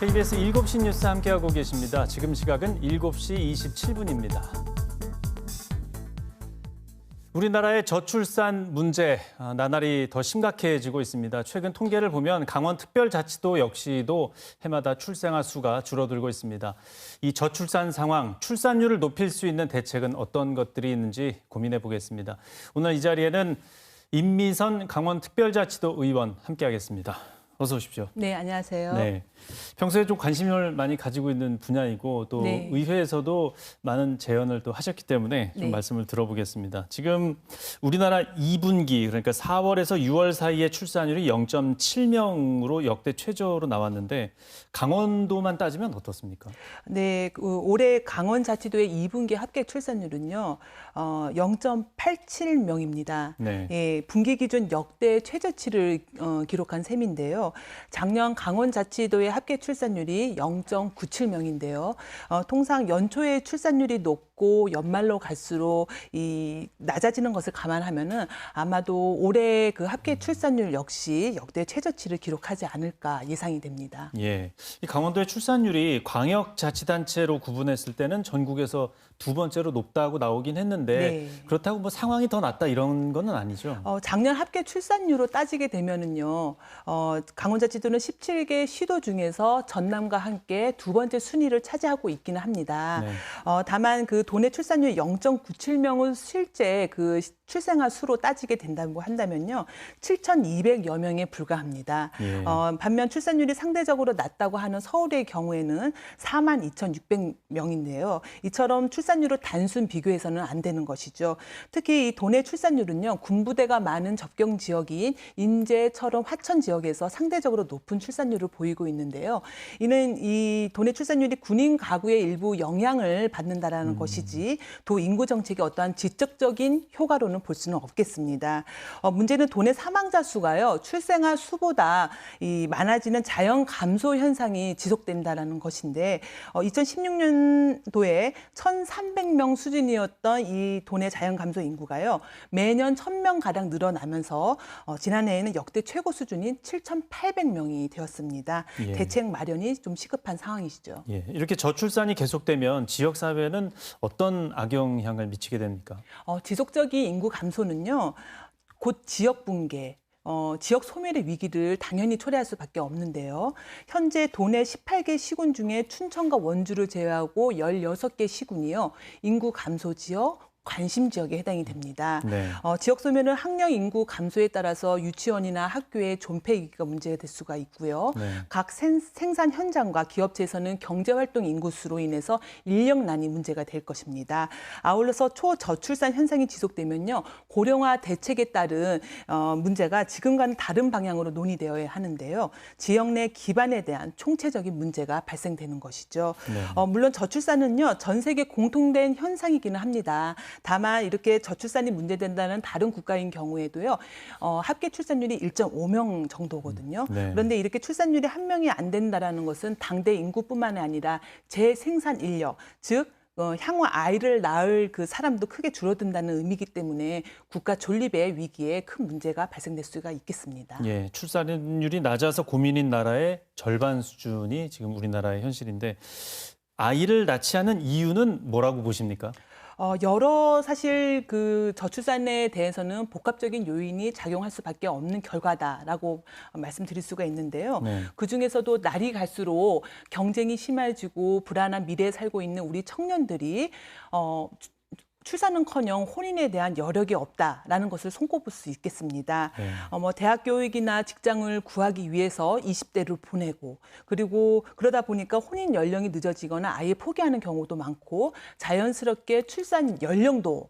KBS 7시 뉴스 함께하고 계십니다. 지금 시각은 7시 27분입니다. 우리나라의 저출산 문제 나날이 더 심각해지고 있습니다. 최근 통계를 보면 강원특별자치도 역시도 해마다 출생아 수가 줄어들고 있습니다. 이 저출산 상황, 출산율을 높일 수 있는 대책은 어떤 것들이 있는지 고민해 보겠습니다. 오늘 이 자리에는 임미선 강원특별자치도 의원 함께하겠습니다. 어서 오십시오. 네, 안녕하세요. 네, 평소에 좀 관심을 많이 가지고 있는 분야이고 또 네. 의회에서도 많은 제언을 또 하셨기 때문에 좀 네. 말씀을 들어보겠습니다. 지금 우리나라 2분기 그러니까 4월에서 6월 사이에 출산율이 0.7명으로 역대 최저로 나왔는데 강원도만 따지면 어떻습니까? 네, 올해 강원자치도의 2분기 합계 출산율은요, 0.87명입니다. 네. 예, 분기 기준 역대 최저치를 기록한 셈인데요. 작년 강원자치도의 합계 출산율이 0.97명인데요. 통상 연초에 출산율이 높고 연말로 갈수록 이 낮아지는 것을 감안하면은 아마도 올해 그 합계 출산율 역시 역대 최저치를 기록하지 않을까 예상이 됩니다. 예, 이 강원도의 출산율이 광역자치단체로 구분했을 때는 전국에서 두 번째로 높다고 나오긴 했는데 네. 그렇다고 뭐 상황이 더 낫다 이런 거는 아니죠? 작년 합계 출산율로 따지게 되면은요, 강원자치도는 17개 시도 중에서 전남과 함께 두 번째 순위를 차지하고 있기는 합니다. 네. 다만 그 도내 출산율 0.97명은 실제 그 출생아 수로 따지게 된다고 한다면요, 7,200여 명에 불과합니다. 예. 반면 출산율이 상대적으로 낮다고 하는 서울의 경우에는 42,600명인데요. 이처럼 출산율을 단순 비교해서는 안 되는 것이죠. 특히 이 도내 출산율은요, 군부대가 많은 접경 지역인 인제처럼 화천 지역에서 상대적으로 높은 출산율을 보이고 있는데요. 이는 이 도내 출산율이 군인 가구의 일부 영향을 받는다라는 것이지 도 인구 정책의 어떠한 직접적인 효과로는 볼 수는 없겠습니다. 문제는 도내 사망자 수가요, 출생아 수보다 이 많아지는 자연 감소 현상이 지속된다라는 것인데 2016년도에 1,300명 수준이었던 이 도내 자연 감소 인구가요, 매년 1,000명 가량 늘어나면서 지난해에는 역대 최고 수준인 7,800명이 되었습니다. 예. 대책 마련이 좀 시급한 상황이시죠. 예, 이렇게 저출산이 계속되면 지역 사회는 어떤 악영향을 미치게 됩니까? 지속적인 인구 감소는요, 곧 지역 붕괴, 지역 소멸의 위기를 당연히 초래할 수밖에 없는데요. 현재 도내 18개 시군 중에 춘천과 원주를 제외하고 16개 시군이요, 인구 감소 지역, 관심 지역에 해당이 됩니다. 네. 지역 소멸은 학령 인구 감소에 따라서 유치원이나 학교의 존폐 위기가 문제가 될 수가 있고요. 네. 각 생산 현장과 기업체에서는 경제활동 인구수로 인해서 인력난이 문제가 될 것입니다. 아울러서 초저출산 현상이 지속되면요, 고령화 대책에 따른 문제가 지금과는 다른 방향으로 논의되어야 하는데요. 지역 내 기반에 대한 총체적인 문제가 발생되는 것이죠. 네. 물론 저출산은요, 전 세계 공통된 현상이기는 합니다. 다만 이렇게 저출산이 문제된다는 다른 국가인 경우에도요, 합계 출산율이 1.5명 정도거든요. 네. 그런데 이렇게 출산율이 한 명이 안 된다라는 것은 당대 인구뿐만 아니라 재생산 인력, 즉 향후 아이를 낳을 그 사람도 크게 줄어든다는 의미이기 때문에 국가 존립의 위기에 큰 문제가 발생될 수가 있겠습니다. 예, 출산율이 낮아서 고민인 나라의 절반 수준이 지금 우리나라의 현실인데 아이를 낳지 않은 이유는 뭐라고 보십니까? 여러 사실 그 저출산에 대해서는 복합적인 요인이 작용할 수밖에 없는 결과다라고 말씀드릴 수가 있는데요. 네. 그중에서도 날이 갈수록 경쟁이 심해지고 불안한 미래에 살고 있는 우리 청년들이 출산은커녕 혼인에 대한 여력이 없다라는 것을 손꼽을 수 있겠습니다. 네. 대학 교육이나 직장을 구하기 위해서 20대를 보내고, 그리고 그러다 보니까 혼인 연령이 늦어지거나 아예 포기하는 경우도 많고, 자연스럽게 출산 연령도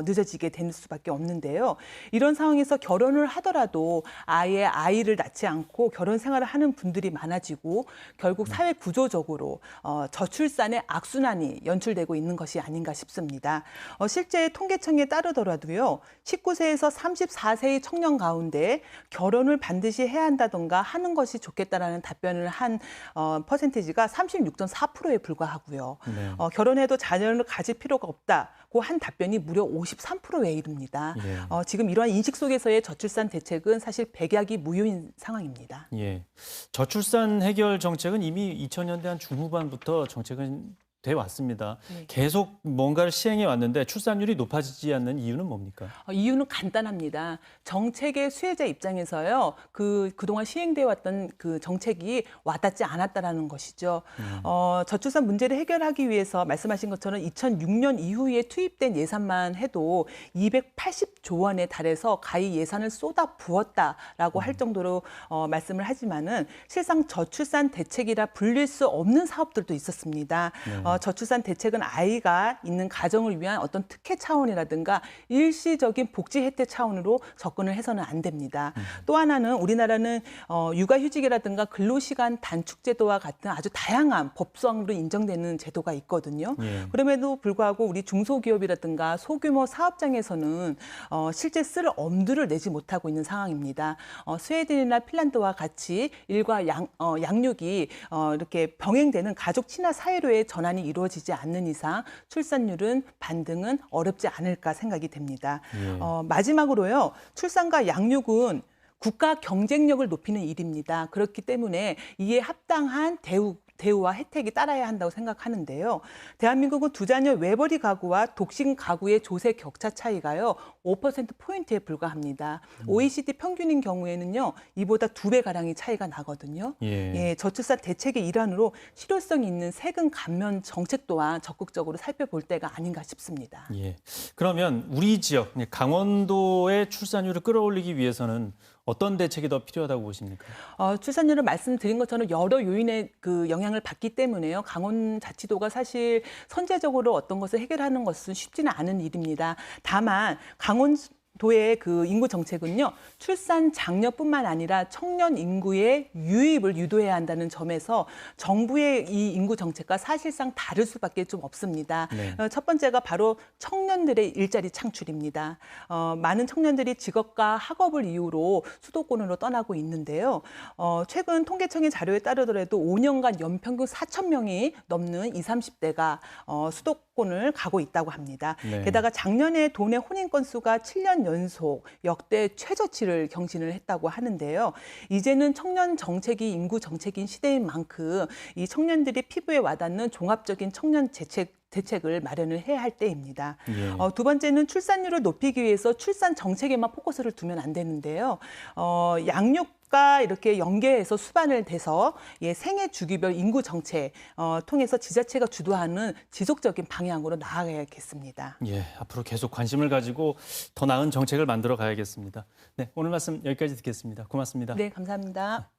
늦어지게 될 수밖에 없는데요. 이런 상황에서 결혼을 하더라도 아예 아이를 낳지 않고 결혼 생활을 하는 분들이 많아지고 결국 사회 구조적으로 저출산의 악순환이 연출되고 있는 것이 아닌가 싶습니다. 실제 통계청에 따르더라도요, 19세에서 34세의 청년 가운데 결혼을 반드시 해야 한다던가 하는 것이 좋겠다라는 답변을 한 퍼센테이지가 36.4%에 불과하고요. 네. 결혼해도 자녀를 가질 필요가 없다고 한 답변이 무려 53%에 이릅니다. 예. 지금 이러한 인식 속에서의 저출산 대책은 사실 백약이 무효인 상황입니다. 예. 저출산 해결 정책은 이미 2000년대 한 중후반부터 정책은 돼 왔습니다. 네. 계속 뭔가를 시행해 왔는데 출산율이 높아지지 않는 이유는 뭡니까? 이유는 간단합니다. 정책의 수혜자 입장에서요, 그동안 시행되어 왔던 그 정책이 와닿지 않았다라는 것이죠. 저출산 문제를 해결하기 위해서 말씀하신 것처럼 2006년 이후에 투입된 예산만 해도 280조 원에 달해서 가히 예산을 쏟아 부었다라고 할 정도로 말씀을 하지만은 실상 저출산 대책이라 불릴 수 없는 사업들도 있었습니다. 저출산 대책은 아이가 있는 가정을 위한 어떤 특혜 차원이라든가 일시적인 복지 혜택 차원으로 접근을 해서는 안 됩니다. 또 하나는 우리나라는 육아휴직이라든가 근로시간 단축 제도와 같은 아주 다양한 법상으로 인정되는 제도가 있거든요. 예. 그럼에도 불구하고 우리 중소기업이라든가 소규모 사업장에서는 실제 쓸 엄두를 내지 못하고 있는 상황입니다. 스웨덴이나 핀란드와 같이 일과 양육이 이렇게 병행되는 가족 친화 사회로의 전환이 이루어지지 않는 이상 출산율은 반등은 어렵지 않을까 생각이 됩니다. 예. 마지막으로요. 출산과 양육은 국가 경쟁력을 높이는 일입니다. 그렇기 때문에 이에 합당한 대우와 혜택이 따라야 한다고 생각하는데요. 대한민국은 두 자녀 외벌이 가구와 독신 가구의 조세 격차 차이가요. 5%포인트에 불과합니다. OECD 평균인 경우에는요. 이보다 2배가량의 차이가 나거든요. 예. 저출산 대책의 일환으로 실효성 있는 세금 감면 정책 또한 적극적으로 살펴볼 때가 아닌가 싶습니다. 예. 그러면 우리 지역 강원도의 출산율을 끌어올리기 위해서는 어떤 대책이 더 필요하다고 보십니까? 출산율을 말씀드린 것처럼 여러 요인의 그 영향을 받기 때문에요. 강원자치도가 사실 선제적으로 어떤 것을 해결하는 것은 쉽지는 않은 일입니다. 다만 강원도의 그 인구 정책은요, 출산 장려뿐만 아니라 청년 인구의 유입을 유도해야 한다는 점에서 정부의 이 인구 정책과 사실상 다를 수밖에 좀 없습니다. 네. 첫 번째가 바로 청년들의 일자리 창출입니다. 많은 청년들이 직업과 학업을 이유로 수도권으로 떠나고 있는데요. 최근 통계청의 자료에 따르더라도 5년간 연평균 4천 명이 넘는 20, 30대가 수도권을 가고 있다고 합니다. 네. 게다가 작년에 도내 혼인 건수가 7년 연속 역대 최저치를 경신을 했다고 하는데요. 이제는 청년 정책이 인구 정책인 시대인 만큼 이 청년들이 피부에 와닿는 종합적인 청년 대책을 마련을 해야 할 때입니다. 예. 두 번째는 출산율을 높이기 위해서 출산 정책에만 포커스를 두면 안 되는데요. 양육과 이렇게 연계해서 수반을 돼서 생애 주기별 인구 정책 통해서 지자체가 주도하는 지속적인 방향으로 나아가야겠습니다. 예, 앞으로 계속 관심을 가지고 더 나은 정책을 만들어 가야겠습니다. 네, 오늘 말씀 여기까지 듣겠습니다. 고맙습니다. 네, 감사합니다.